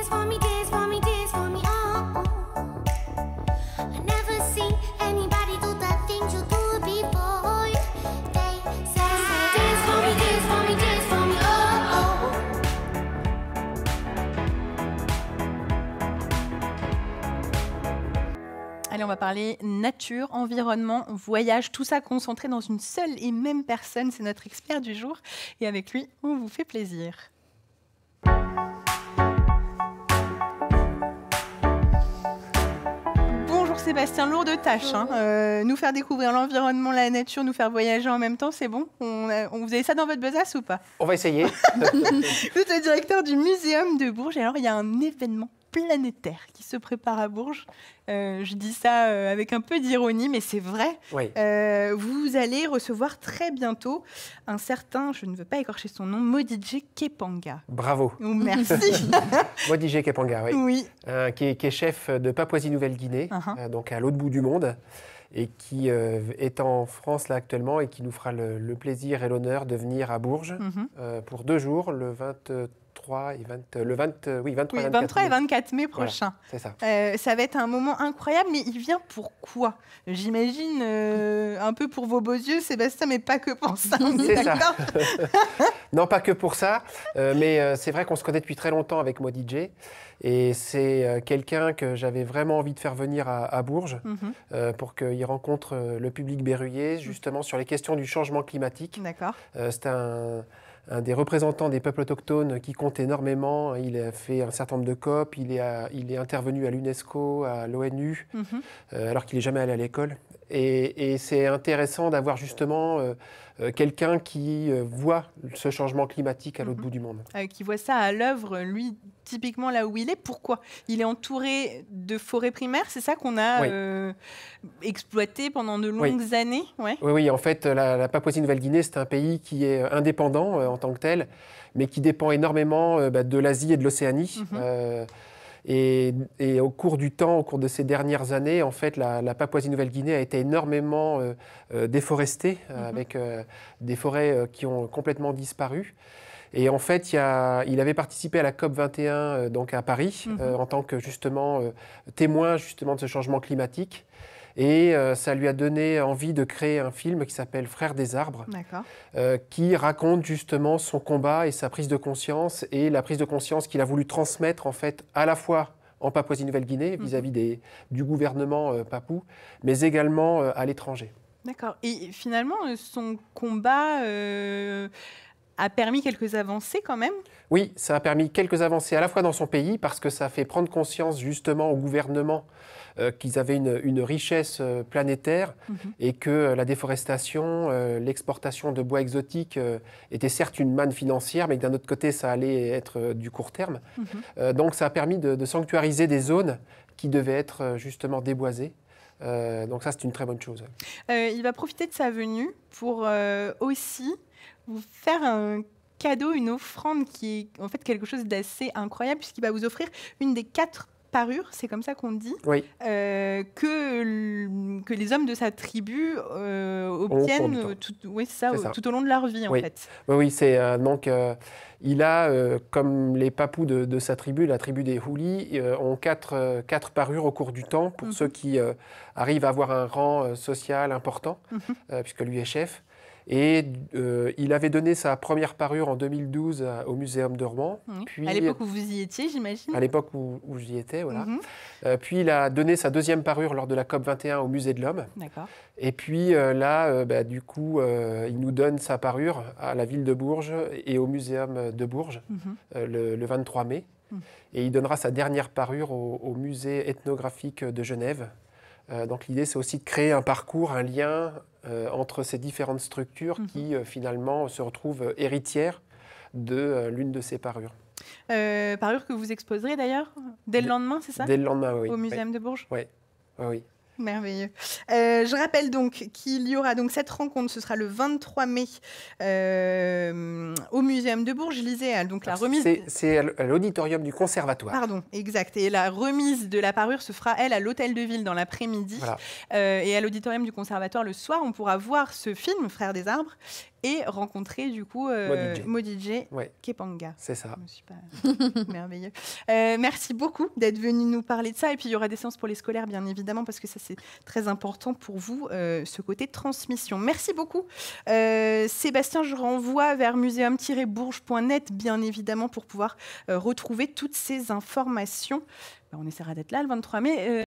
dance for me, dance for me, dance for me, oh, oh. I never seen anybody do the things you do before. They say, dance for me, dance for me, dance for me, oh, oh. Allez, on va parler nature, environnement, voyage, tout ça concentré dans une seule et même personne. C'est notre expert du jour. Et avec lui, on vous fait plaisir. Bonjour Sébastien, lourde tâche. Nous faire découvrir l'environnement, la nature, nous faire voyager en même temps, c'est bon? Vous avez ça dans votre besace ou pas? On va essayer. Vous êtes le directeur du Muséum de Bourges. Et alors, il y a un événement planétaire qui se prépare à Bourges. Je dis ça avec un peu d'ironie, mais c'est vrai. Oui. Vous allez recevoir très bientôt un certain, je ne veux pas écorcher son nom, Modije Kepanga. Bravo. Oh, merci. Modije Kepanga, oui. Oui. Qui est chef de Papouasie-Nouvelle-Guinée, donc à l'autre bout du monde, et qui est en France là actuellement et qui nous fera le plaisir et l'honneur de venir à Bourges pour 2 jours, le 23 et 24 mai prochain. Voilà, c'est ça. Ça va être un moment incroyable, mais il vient pour quoi? J'imagine un peu pour vos beaux yeux, Sébastien, mais pas que pour ça. C'est ça. Non, pas que pour ça, mais c'est vrai qu'on se connaît depuis très longtemps avec Modije. Et c'est quelqu'un que j'avais vraiment envie de faire venir à Bourges pour qu'il rencontre le public berruyer, justement sur les questions du changement climatique. D'accord. C'est un des représentants des peuples autochtones qui compte énormément. Il a fait un certain nombre de COP, il est intervenu à l'UNESCO, à l'ONU, alors qu'il n'est jamais allé à l'école. Et c'est intéressant d'avoir justement quelqu'un qui voit ce changement climatique à l'autre bout du monde. Qui voit ça à l'œuvre, lui, typiquement là où il est. Pourquoi? Il est entouré de forêts primaires, c'est ça qu'on a exploité pendant de longues années? Oui, en fait, la Papouasie-Nouvelle-Guinée, c'est un pays qui est indépendant en tant que tel, mais qui dépend énormément de l'Asie et de l'Océanie. Et au cours du temps, au cours de ces dernières années, en fait, la Papouasie-Nouvelle-Guinée a été énormément déforestée, avec des forêts qui ont complètement disparu. Et en fait, il avait participé à la COP 21 donc à Paris, en tant que justement témoin justement de ce changement climatique. Et ça lui a donné envie de créer un film qui s'appelle Frères des arbres, qui raconte justement son combat et sa prise de conscience, et la prise de conscience qu'il a voulu transmettre en fait à la fois en Papouasie-Nouvelle-Guinée vis-à-vis du gouvernement papou, mais également à l'étranger. D'accord. Et finalement, son combat a permis quelques avancées quand même? Oui, ça a permis quelques avancées à la fois dans son pays, parce que ça a fait prendre conscience justement au gouvernement qu'ils avaient une richesse planétaire et que la déforestation, l'exportation de bois exotiques était certes une manne financière, mais que d'un autre côté, ça allait être du court terme. Donc ça a permis de sanctuariser des zones qui devaient être justement déboisées. Donc ça, c'est une très bonne chose. Il va profiter de sa venue pour aussi vous faire un cadeau, une offrande qui est en fait quelque chose d'assez incroyable, puisqu'il va vous offrir une des 4 parures, c'est comme ça qu'on dit, que les hommes de sa tribu obtiennent tout au long de leur vie, en fait. Oui, c'est donc il a, comme les papous de sa tribu, la tribu des Houlis, ont 4 parures au cours du temps, pour ceux qui arrivent à avoir un rang social important, puisque lui est chef. Et il avait donné sa première parure en 2012 au Muséum de Rouen. Puis, à l'époque où vous y étiez, j'imagine. À l'époque où j'y étais, voilà. Puis il a donné sa 2e parure lors de la COP 21 au Musée de l'Homme. D'accord. Et puis là, du coup, il nous donne sa parure à la ville de Bourges et au Muséum de Bourges le 23 mai. Et il donnera sa dernière parure au Musée ethnographique de Genève. Donc l'idée, c'est aussi de créer un parcours, un lien entre ces différentes structures qui finalement se retrouvent héritières de l'une de ces parures. Parure que vous exposerez d'ailleurs dès le lendemain, c'est ça? Dès le lendemain, oui. Au Muséum de Bourges? Oui. Merveilleux. Je rappelle donc qu'il y aura donc cette rencontre, ce sera le 23 mai au Muséum de Bourges. Je lisais donc la remise. C'est à l'auditorium du Conservatoire. Pardon, exact. Et la remise de la parure se fera, elle, à l'Hôtel de Ville dans l'après-midi. Voilà. Et à l'auditorium du Conservatoire le soir, on pourra voir ce film, Frères des arbres. et rencontrer du coup Modj Ouais, Kepanga. c'est ça. Je me suis pas... Merveilleux. Merci beaucoup d'être venu nous parler de ça. Et puis, il y aura des séances pour les scolaires, bien évidemment, parce que ça, c'est très important pour vous, ce côté transmission. Merci beaucoup. Sébastien, je renvoie vers muséum-bourges.net, bien évidemment, pour pouvoir retrouver toutes ces informations. On essaiera d'être là le 23 mai.